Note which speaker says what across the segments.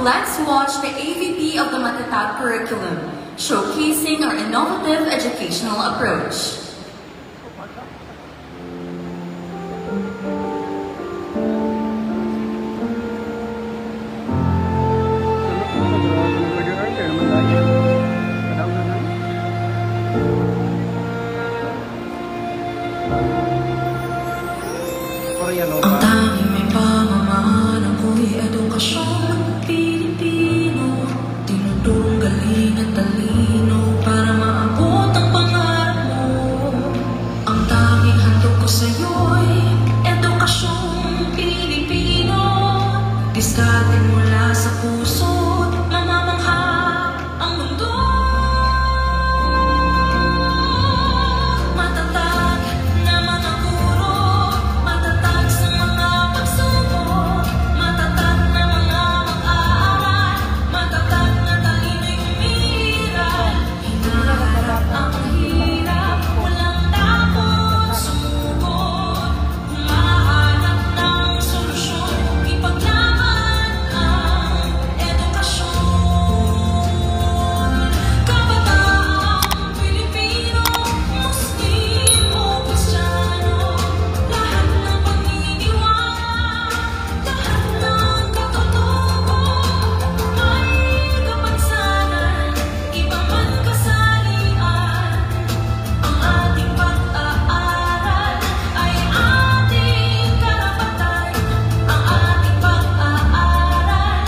Speaker 1: let's watch the AVP of the Matatag curriculum, showcasing our innovative educational approach.
Speaker 2: Ang tanging may pamamaraan ako'y edukasyong Pilipino. Tinuturong galing at talino para maabot ang pangarap mo. Ang tanging handog ko sa'yo'y edukasyong Pilipino. Diskarte mula sa puso, mamamangha ang mundo. Matatag na mga guro, matatag sa mga pagsubok, matatag na mga mag-aaral, matatag na talino'y umiiral. Hinaharap ang hirap, walang takot sumugod, humahanap ng solusyon, ipaglaban ang edukasyon. Kabataang Pilipino, Muslim o Kristiyano, lahat ng paniniwala, lahat ng katotohanan, may kapansanan, iba man kasalian. Ang ating pag-aaral ay ating karapatan, ang ating pag-aaral,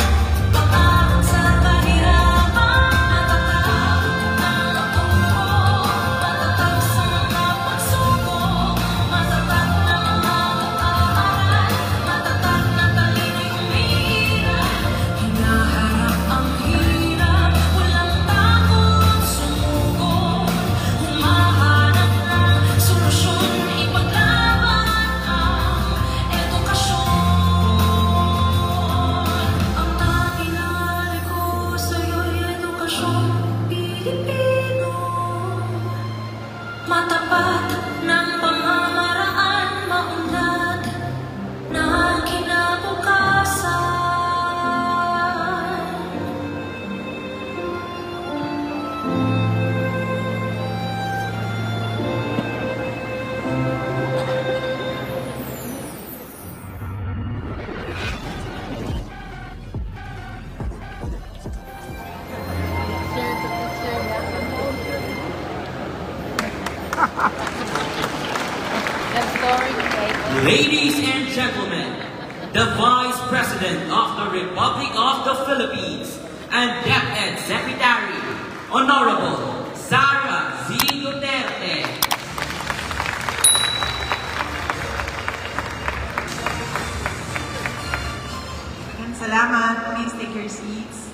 Speaker 2: pag-aaral sa kahirapan. Matatag na ang turo, matatag sa mga pagsubok, matatag na mga mag-aaral, matatag na talino'y umiiral. Hinaharap ang hirap, walang takot sumugod, humahanap ng solusyon, ipaglaban ang edukasyon. Ang tanging hari ko sa'yo'y edukasyong Pilipino. Matapat ng pamamaraan, maunlad na kinabukasan.
Speaker 3: Ladies and gentlemen, the Vice President of the Republic of the Philippines and DepEd Secretary, Honorable Sara Z. Duterte.
Speaker 4: Salamat. Please take your seats.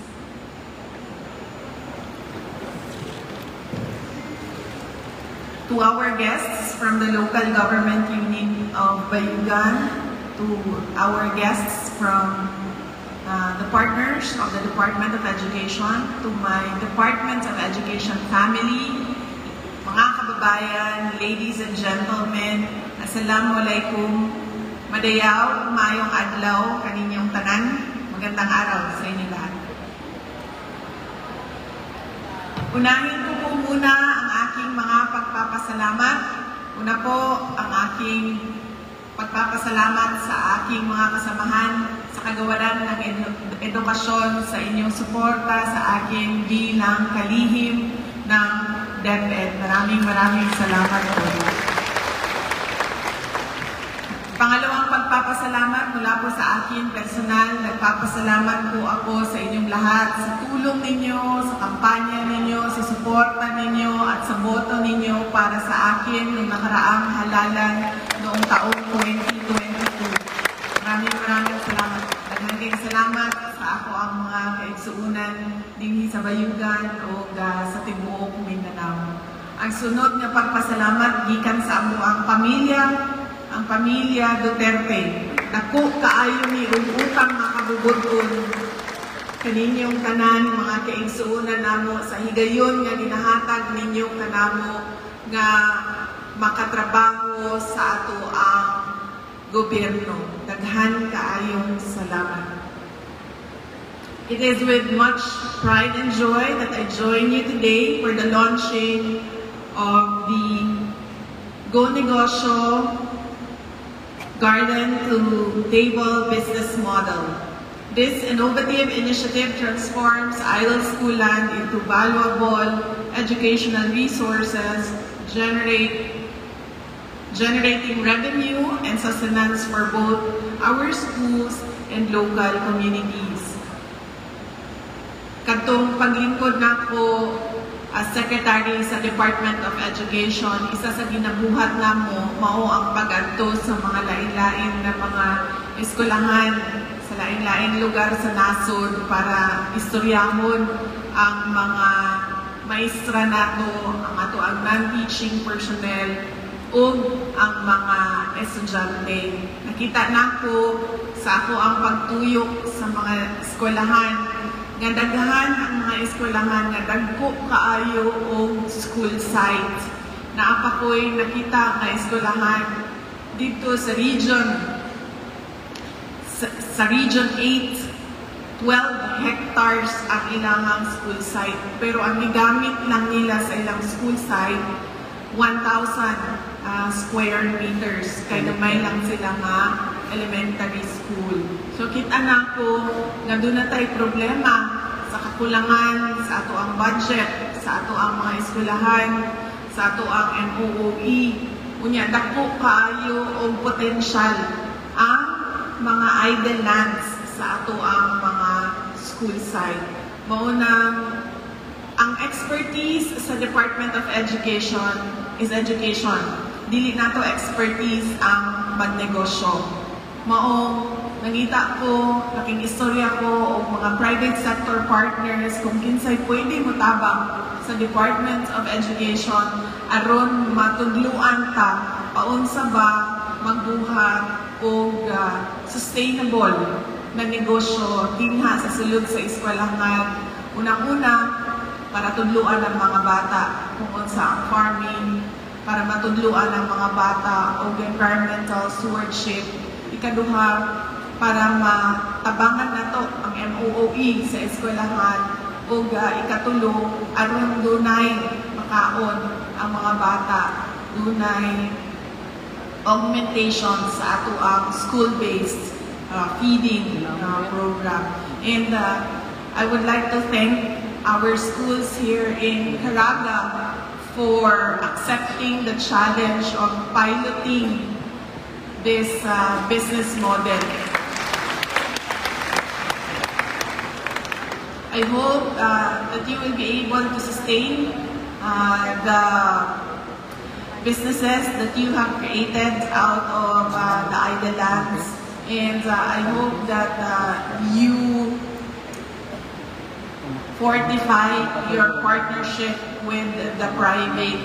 Speaker 4: To our guests from the local government unit of Bayugan, to our guests from the partners of the Department of Education, to my Department of Education family, mga kababayan, ladies and gentlemen, Assalamualaikum, madayaw, mayong adlaw, kaninyong tanan, magandang araw sa inyo lahat. Unahin ko po muna ang aking mga pagpapasalamat. Una po ang aking pagpapasalamat sa aking mga kasamahan sa kagawaran ng edukasyon, sa inyong suporta sa akin bilang kalihim ng DepEd. Maraming salamat po. Pangalawang pagpapasalamat mula po sa akin personal, nagpapasalamat po ako sa inyong lahat, sa tulong ninyo, sa kampanya ninyo, sa suporta ninyo at sa boto ninyo para sa akin noong nakaraang halalan noong taong 2022. Maraming salamat. Daghang salamat sa ako ang mga kaigsuunan dinhi sa Bayugan o sa tibuok Mindanao. Ang sunod nga pagpasalamat gikan sa amuang pamilya, ang pamilya Duterte. Dako kaayo ni utang makabubuton kaninyong tanan mga kaigsuunan namo sa higayon nga ginahatag ninyong kanamo nga makatrabaho sa ato ang gobyerno. Daghan kaayong salamat. It is with much pride and joy that I join you today for the launching of the Go Negosyo Garden to Table business model. This innovative initiative transforms idle school land into valuable educational resources, generating revenue and sustenance for both our schools and local communities. Katong paglingkod nako as Secretary sa Department of Education, isa sa ginabuhat namo mao ang pag-adto sa mga lain-lain na mga eskwelahan sa lain-laing lugar sa nasod para istoryahon ang mga maestra nato, ang ato ang non-teaching personnel ug ang mga estudyante. Nakita nako sa ako ang pagtuyok sa mga eskwelahan nga daghan ang mga eskwelahan nga dagko kaayo og school site. Naapa ko'y nakita nga eskwelahan dito sa region 8, 12 hectares ang ilang school site. Pero ang gigamit lang nila sa ilang school site 1,000 square meters. Kaya may lang sila nga elementary school. So kita na ko nga doon na tayo problema sa kakulangan sa ato ang budget, sa ato ang mga eskwelahan, sa ato ang MOOE. Unya dako kaayo og potential ang mga idle lands sa ato ang mga school site. Mao na ang expertise sa Department of Education is education. Dili nato expertise ang magnegosyo. Mao nangita ko, laking istorya ko og mga private sector partners kung kinsay pwede motabang sa Department of Education aron matudluan ta paunsa ba magbuhat og sustainable na negosyo dinha sa sulod sa eskwelahan. Unang-una, para tudluan ang mga bata kung unsa ang farming, para matudluan ang mga bata og environmental stewardship. Ikaduha, para matabangan nato ang MOOE sa eskwelahan ug ikatulo aron dunay makaon ang mga bata, dunay augmentation sa ato ang school-based feeding program. And I would like to thank our schools here in Caraga for accepting the challenge of piloting this business model. I hope that you will be able to sustain the businesses that you have created out of the idle lands, and I hope that you fortify your partnership with the private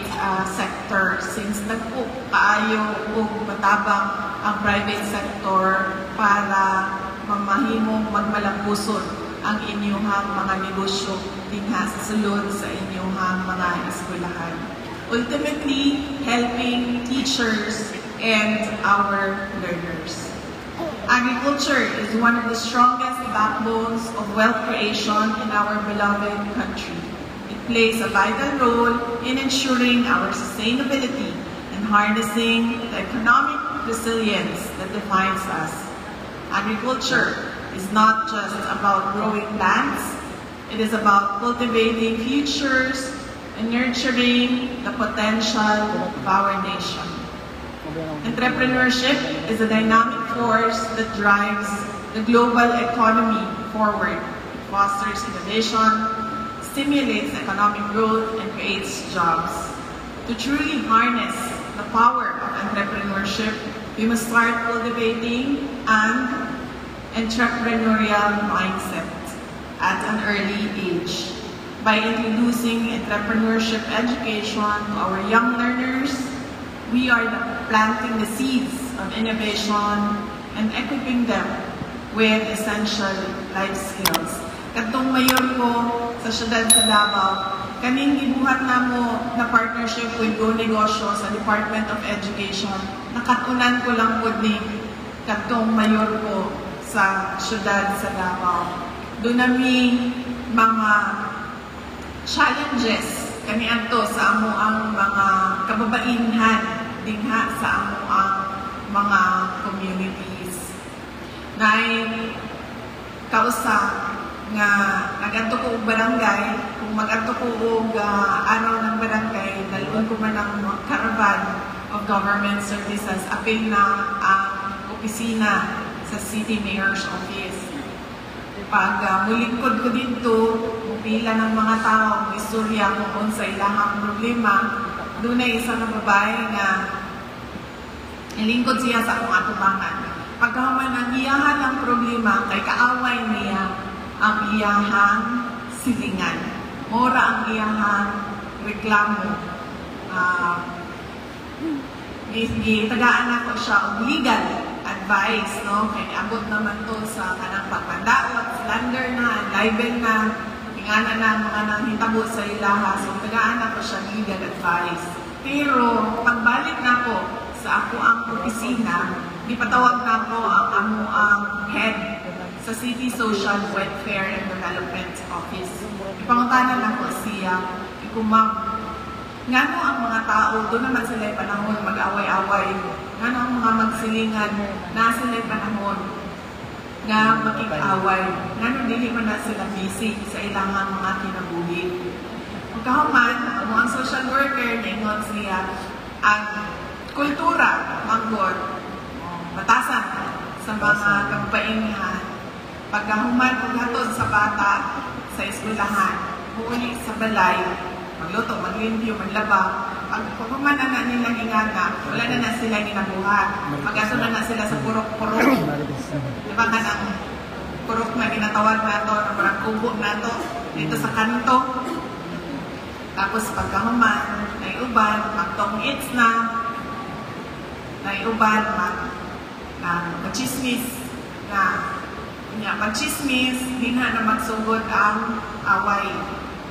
Speaker 4: sector, since nagpo kaayo og matabang ang private sector para mamahimong magmalampuson ang inyong mga negosyo dinha sa sulod sa inyong mga eskwelahan. Ultimately, helping teachers and our learners. Agriculture is one of the strongest backbones of wealth creation in our beloved country. It plays a vital role in ensuring our sustainability and harnessing the economic resilience that defines us. Agriculture is not just about growing plants, it is about cultivating futures and nurturing the potential of our nation. Entrepreneurship is a dynamic force that drives the global economy forward. It fosters innovation, stimulates economic growth, and creates jobs. To truly harness the power of entrepreneurship, we must start cultivating an entrepreneurial mindset at an early age. By introducing entrepreneurship education to our young learners, we are planting the seeds of innovation and equipping them with essential life skills. Katong mayor ko sa siyudad sa Davao, kaning gibuhat namo na partnership with Go Negosyo sa Department of Education, nakatunan ko lang po ni katong mayor ko sa siyudad sa Davao. doon nami mga challenges kaniadto sa amo ang mga kababainhan dinha sa amo ang mga communities. Nay kausa nga nagadto ko og barangay, kung magadto ko og araw ng barangay, dalon ko man ang caravan of government services, apil na ang opisina sa City Mayor's Office. Pag mulingkod ko dito, pila ng mga tao, istorya kung sa ilahang problema, doon ay isang babae nga ilingkod siya sa akong atubangan. Pagkaman ang iyahan ang problema, kay kaaway niya ang iyahang silingan. Mora ang iyahang reklamo. Tagaan ako siya og legal advice, no? Kaya abot naman to sa kanang pagpandaot, slander na, libel na, ingana na mga nanghitabo sa ilaha. So, tagaan ako siya legal advice. Pero, pagbalik na ako sa ako ang opisina, ipatawag na ako ang head sa City Social Welfare and Development Office. Ipangutanan ako siya, ma'am, ngano ang mga tao, doon naman sila'y panahon mag-away-away, ngano ang mga magsilingan, na sila'y panahon nga makik-away, ngano dili man na sila busy sa ilangang mga kinabuhi. Pagkahuman, ang social worker, ningon siya, ang kultura, manggod, batasan sa mga kababainhan, pagkahuman, paghatod sa bata, sa eskwelahan, huli sa balay, magluto, maglimpyo, maglaba. Pag pagkumana na nilang ingana, wala na sila ginabuhat. Pag-aso na sila sa purok-purok. Diba ka ng purok na ginatawag na ito, na parang kubo na ito, dito sa kanto. Tapos pagkahuman, naiuban, magtong-its na, naiuban, mag-chismis, mag-chismis, di na magsugod ang away.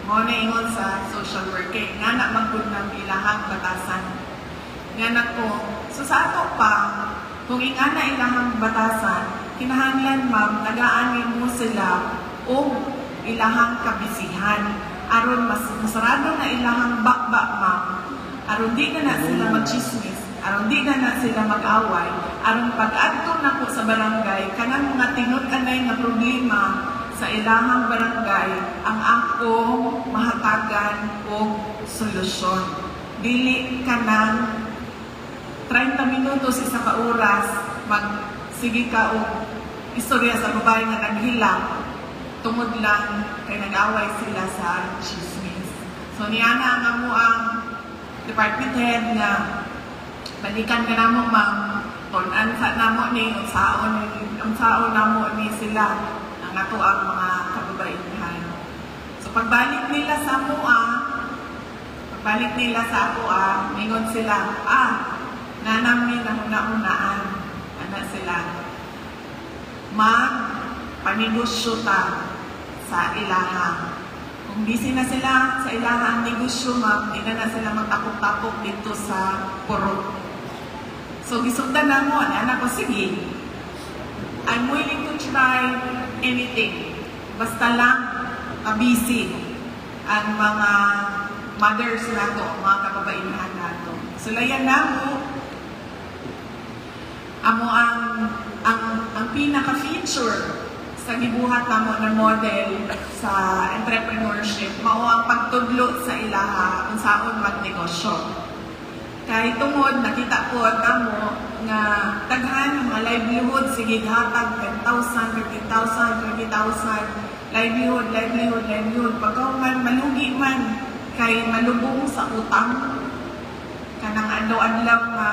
Speaker 4: Mo na ingon sa social worker, nga na magpud ng ilahang batasan. Nga na ko, so sa ato pa, kung ingana ilahang batasan, kinahanglan ma'am, nagaanin mo sila o ilahang kabisihan. Aron mas masarado na ilahang bakba ma'am, aron di na sila magchismis, aron di na sila mag-away, aron pag-adto na po sa barangay, kanang mga tinod-anay na problema sa ilahang barangay ang ako mahatagan o solusyon. Dili ka ng 30 minutos isa ka oras magsige ka o istorya sa babae nga naghilang tungod lang kay nag-away sila sa chismis. So niyana ang amo ang department head na balikan ka namo ma'am, tunan sa namo ni unsaon namo ni sila nato ang mga kababainhan. So pagbalik nila sa mingon sila, nanami na huna-hunaan, sila, panegosyo ta sa ilaha. Kung busy na sila sa ilaha ang negosyo, ma'am, di na sila magtapok-tapok dito sa purok. So gisundan na mo, anak ko, sige, I'm willing to try anything. Basta lang busy ang mga mothers nato, mga kababainahan nato. So layan na mo amo ang pinaka-feature sa gibuhat namo na model sa entrepreneurship mao ang pagtudlo sa ilaha unsaon magnegosyo. Kay tungod nakita ko kamo nga daghan ng mga livelihood sige hatag 10,000, 15,000, 20,000 livelihood pagkauman malugi man kay malubong sa utang kanang adlaw-adlaw nga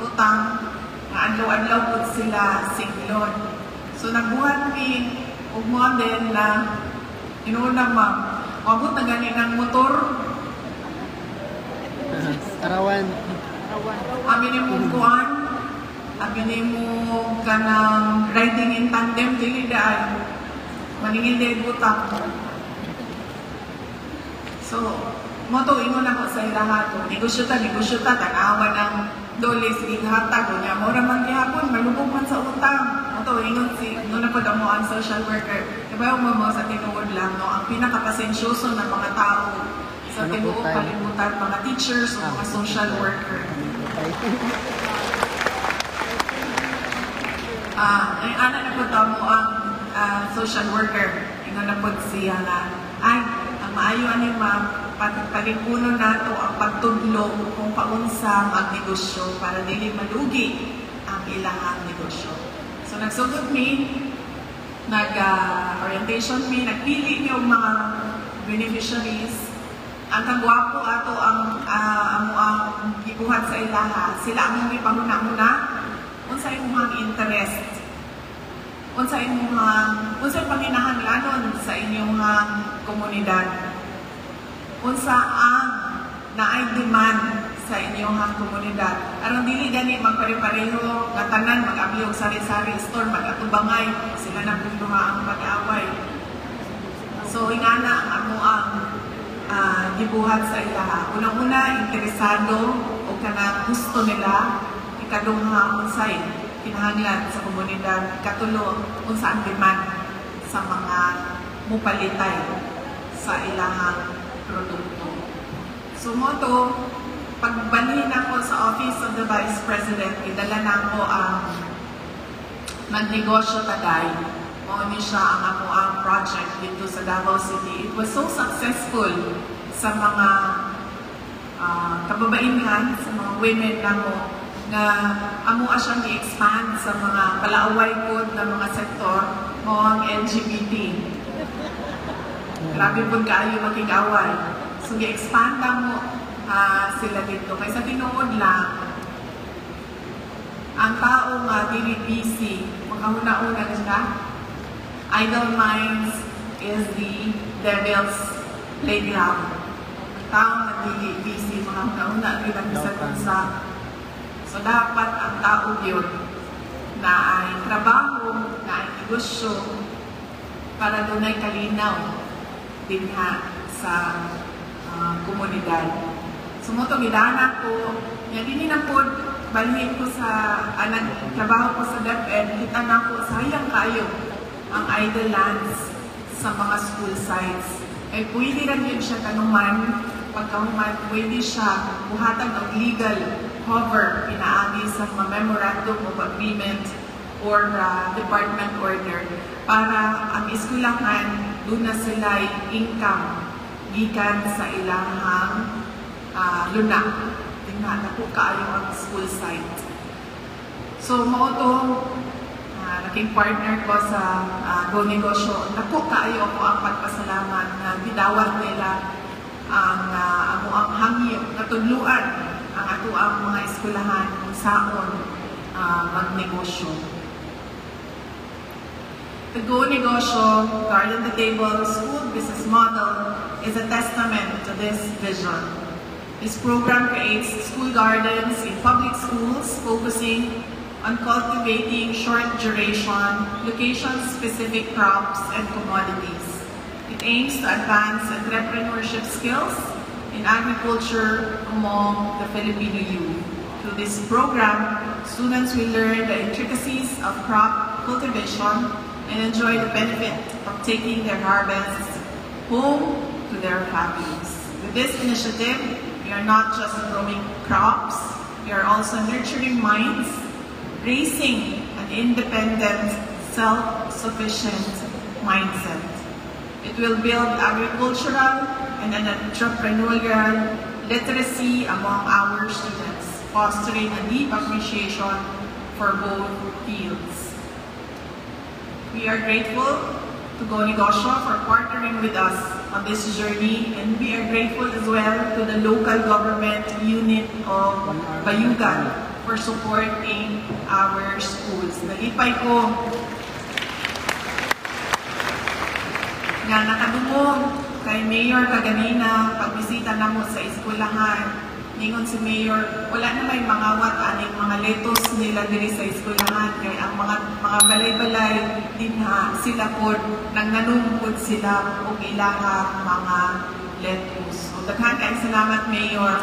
Speaker 4: utang nga adlaw-adlaw pud sila singlon. So nagbuhat mi og model na inuna ma'am wabot na gani ng motor
Speaker 5: Arawan.
Speaker 4: Amin ni mo kuan, amin ni mo kanang riding in tandem dili daan. Maningil day butak. So, mo to ingon ako sa ilaha ko. Negosyo ta tanawa ng dolis ighatag niya. Mo ra man gihapon malubog man sa utang. Mo to ingon na pud mo ang social worker. Kabayo mo sa tinuod lang, no? Ang pinakapasensyoso ng mga tao sa tinuod kalimutan, mga teachers o mga social worker. Ay, ana na po mo ang social worker. Ingon na po siya na, ay, ang maayo ani ma'am, pagpalipuno nato ang pagtudlo kung paunsa magnegosyo para dili malugi ang ilang negosyo. So nagsugod mi, nag-orientation mi, nagpili mi og mga beneficiaries. Ang kagwapo ato ang gibuhat sa ilaha, sila ang may panguna-una, unsa imong interest, unsa panginahanglanon sa inyong komunidad, unsa ang naay demand sa inyong komunidad. Aron dili gani magpare-pareho nga tanan mag-abli og sari-sari store, mag-atubangay, sila na pagduha ang pag-away. So ingana ang amo ang gibuhat sa ilaha. Unang-una, interesado o kanang gusto nila, ikaduha unsay kinahanglan sa komunidad, ikatulo unsa ang demand sa mga mupalitay sa ilahang produkto. So mo to, pagbalhin ako sa Office of the Vice President, idala na ako ang magnegosyo taday. Mao ni siya ang ako ang project dito sa Davao City. It was so successful sa mga kababainhan, sa mga women namo, na amo siyang i-expand sa mga palaaway pod na mga sektor mo ang LGBT. Grabe po kayo makig-away. So i-expand mo sila dito. Kaysa tinuod lang, ang tao nga dili busy, makahuna-una siya. Idle minds is the devil's playground. Tao nga dili busy, makahuna-una bilang isa. So dapat ang tao yun na ay trabaho, na ay negosyo, para doon ay kalinaw din sa komunidad. Sumuto, gidana ko, yan na po, balhin ko sa, trabaho ko sa DepEd, kita na ko, sayang kayo ang idle lands sa mga school sites. Ay pwede rin yun siya kanuman, pagkahuman, pwede siya buhatag ng legal cover, pinaagi sa mga memorandum of agreement or department order, para ang eskwelahan, doon na sila income gikan sa ilahang luna. Tingnan na po kaayo ang school site. So, mo to, naging partner ko sa Go Negosyo. Napo kaayo ako ang pagpasalamat na bidawat nila ang hangyo, natudluan ang ato ang mga eskwelahan kung saon magnegosyo. The Go Negosyo Garden to Table School Business Model is a testament to this vision. This program creates school gardens in public schools focusing on cultivating short-duration, location-specific crops and commodities. It aims to advance entrepreneurship skills in agriculture among the Filipino youth. Through this program, students will learn the intricacies of crop cultivation and enjoy the benefit of taking their harvests home to their families. With this initiative, we are not just growing crops, we are also nurturing minds, raising an independent, self-sufficient mindset. It will build agricultural and an entrepreneurial literacy among our students, fostering a deep appreciation for both fields. We are grateful to Go Negosyo for partnering with us on this journey, and we are grateful as well to the local government unit of Bayugan for supporting our schools. Nalipay ko nga nakadungog kay Mayor kaganina, pagbisita na mo sa eskwelahan. Ningon si Mayor, wala na may mangawat aning mga letos nila diri sa eskwelahan, kay ang mga balay-balay din sila pod nang nanungkod sila og ilaha mga letos. So daghan kay salamat Mayor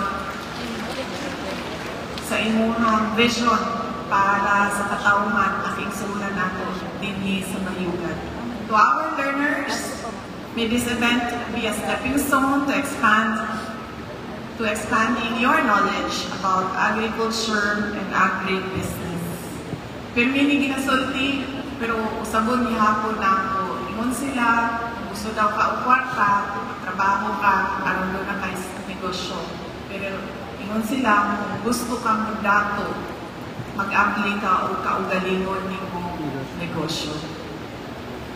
Speaker 4: sa imong vision para sa katawhan aking sulan nato dinhi sa Bayugan. To our learners, may this event be a stepping stone to expanding your knowledge about agriculture and agribusiness. Pirmi ni ginasulti, pero usabon ni hapon na ako. Ingon sila, gusto daw ka o kwarta, trabaho ka, aron doon na kayo sa negosyo. Pero ingon sila, kung gusto kang magdato, mag-apply ka o kaugalingon ni mong negosyo.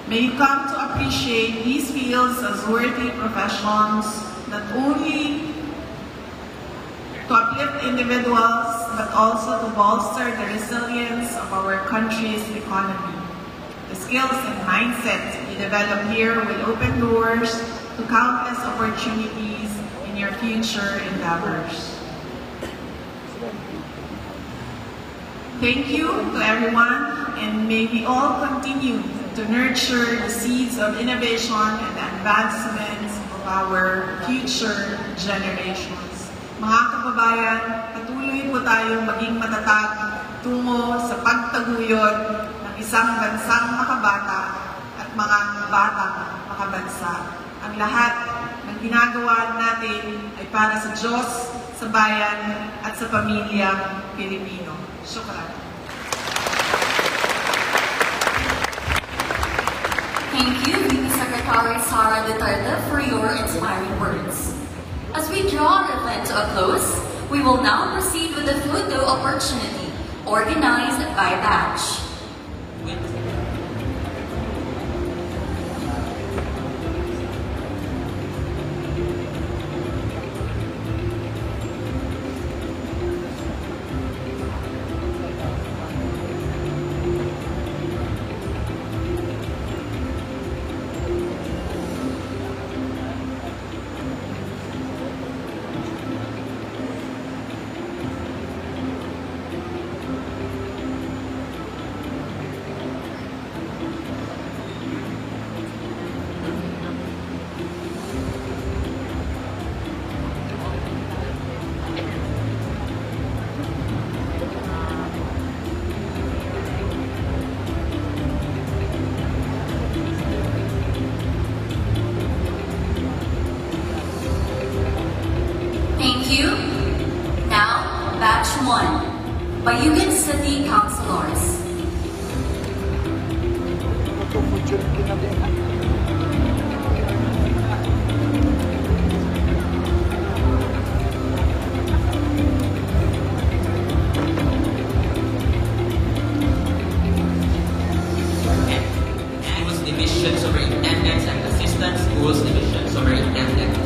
Speaker 4: May you come to appreciate these fields as worthy professions, not only to uplift individuals, but also to bolster the resilience of our country's economy. The skills and mindset you develop here will open doors to countless opportunities in your future endeavors. Thank you to everyone, and may we all continue to nurture the seeds of innovation and advancements of our future generations. Mga kababayan, patuloy po tayong maging matatag tungo sa pagtaguyod ng isang bansang makabata at mga batang makabansa. Ang lahat ng ginagawa natin ay para sa Diyos, sa bayan, at sa pamilyang Pilipino. Shukran.
Speaker 1: Thank you, VP Secretary Sara Duterte, for your inspiring words. As we draw our event to a close, we will now proceed with the photo opportunity, organized by batch. Batch 1, Bayugan City Councilors.
Speaker 3: Schools Division Superintendents and Assistant Schools Division Superintendents.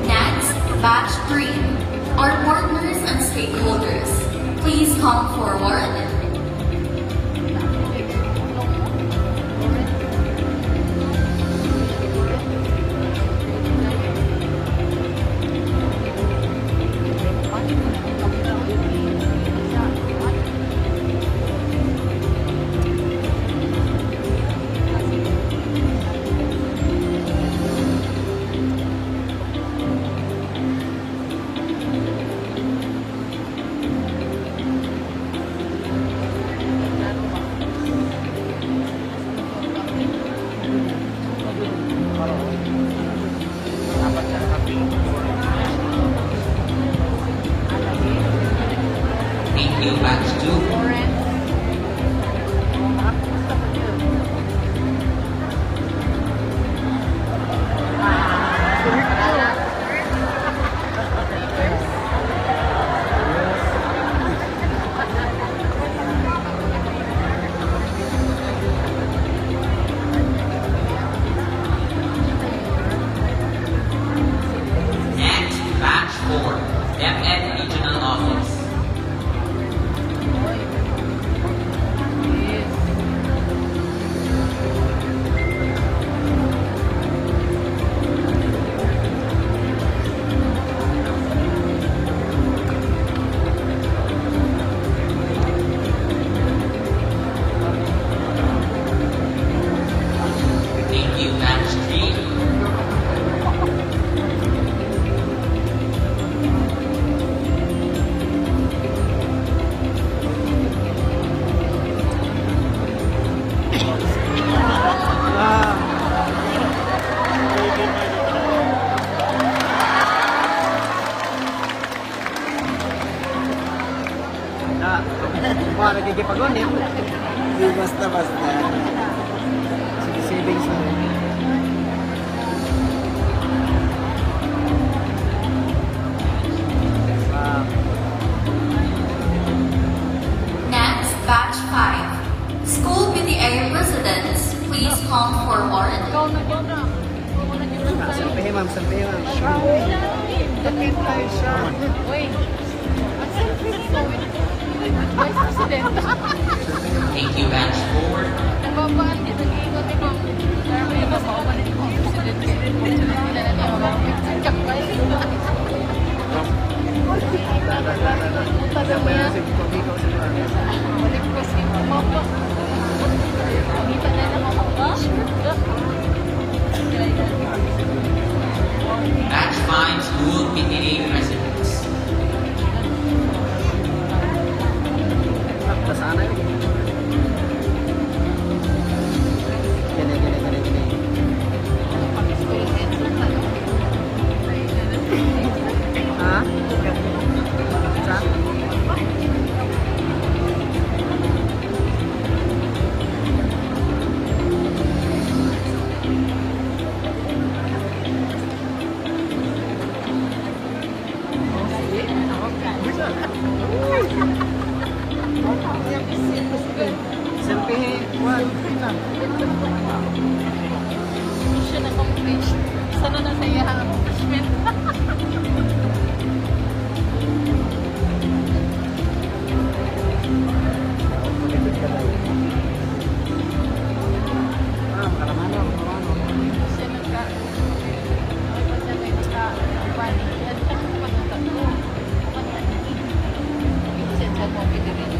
Speaker 1: Next, Batch 3, our partners and stakeholders. Please come forward.
Speaker 5: mga nagkikipagonit. Hindi basta-basta. Savings na rin.
Speaker 1: Next, batch 5. School PTA residents, please come forward.
Speaker 5: Sampai ma'am, sampai ma'am. Dakit tayo siya.
Speaker 3: Thank you, batch 4.
Speaker 5: Sampai na si Pabiko sa
Speaker 3: Batch 5 school PTA residents.
Speaker 5: Sana yun. Gini. Ha? Saan? Selfie, wag, lang.
Speaker 2: Mission accomplished. Sana na sa iya ang accomplishment.
Speaker 5: Malipit ka daw. Maramano.
Speaker 2: Siya nagka... Siya nagka-bani. Yan siya pagkakat ko. Siya siya mo pidirin.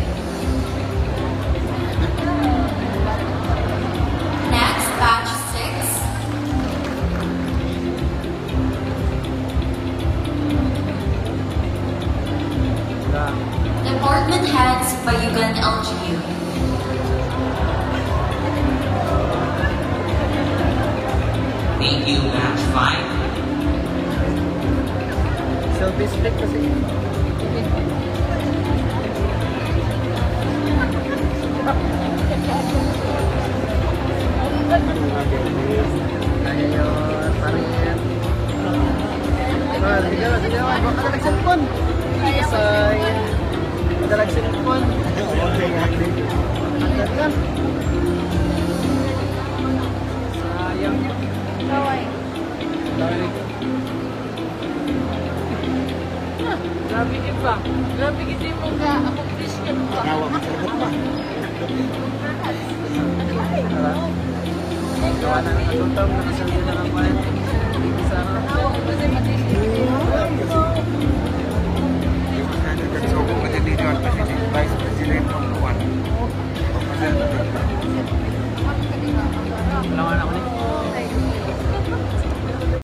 Speaker 1: Next, batch 6. Department heads, Bayugan LGU.
Speaker 3: Thank you, batch 5.
Speaker 5: Selfie stick kasi. Ayun, parin. Sige. Baka ka nag-cellphone. Sayang. Baka nag-cellphone. Agad yan. Sayang.
Speaker 2: Kawai. Grabe ka pa. Grabe ka din mo ka. Accomplish ka pa.
Speaker 5: Gawa na ng katutong, nakasalita na ng kuwan. Hindi sa